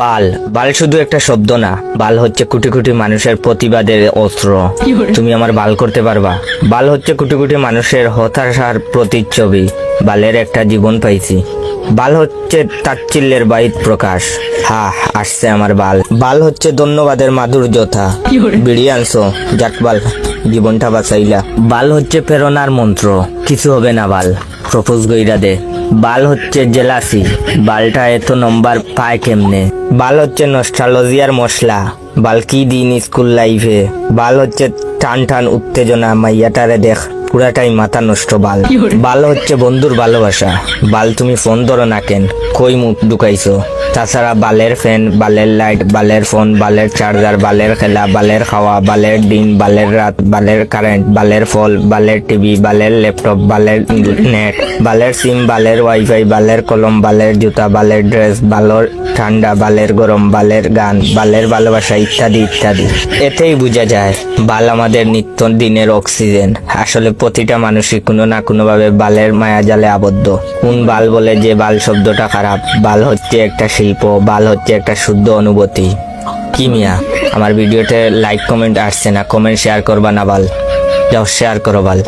বাল বাল শুধু একটা শব্দ না, বাল হচ্ছে কোটি কোটি মানুষের প্রতিবাদের অস্ত্র। তুমি আমার বাল করতে পারবা? বাল হচ্ছে কোটি কোটি মানুষের হতাশার প্রতিচ্ছবি। বালের একটা জীবন পাইছি। বাল হচ্ছে তাচ্ছিল্যের বাহিত প্রকাশ। হা, আসছে আমার বাল। বাল হচ্ছে ধন্যবাদের মাধুর্যতা। বিড়ি আনছো, যাক বাল, জীবনটা বাঁচাইলা। বাল হচ্ছে প্রেরণার মন্ত্র, কিছু হবে না বাল, প্রপোজ গইরা দে। বাল হচ্ছে জেলাসি, বালটা এত নম্বর পায় কেমনে। বাল হচ্ছে নস্টালজিয়ার মশলা, বাল কি দিন স্কুল লাইফে। বাল হচ্ছে টান টান উত্তেজনা, মাইয়াটারে দেখ পুরাটাই মাথা নষ্ট। বাল বাল হচ্ছে বন্ধুর ভালোবাসা। বাল তুমি ফোন ধরো না কেন, কই মুখ ঢুকাইছো? তাছাড়া বালের ফ্যান, বালের লাইট, বালের ফোন, বালের চার্জার, বালের খেলা, বালের খাওয়া, বালের দিন, বালের রাত, বালের কারেন্ট, বালের ফল, বালের টিভি, বালের ল্যাপটপ, বালের নেট, বালের সিম, বালের ওয়াইফাই, বালের কলম, বালের জুতা, বালের ড্রেস, বালের ঠান্ডা, বালের গরম, বালের গান, বালের ভালোবাসা, ইত্যাদি ইত্যাদি। এতেই বোঝা যায় বাল আমাদের নিত্য দিনের অক্সিজেন। আসলে প্রতিটা মানুষই কোনো না কোনো ভাবে বালের মায়াজালে আবদ্ধ। কোন বাল বলে যে বাল শব্দটা খারাপ? বাল হচ্ছে একটা শিল্প, বাল হচ্ছে একটা শুদ্ধ অনুভূতি। কি মিয়া, আমার ভিডিওতে লাইক কমেন্ট আসছে না, কমেন্ট শেয়ার করবা না বাল? যাও শেয়ার করো বাল।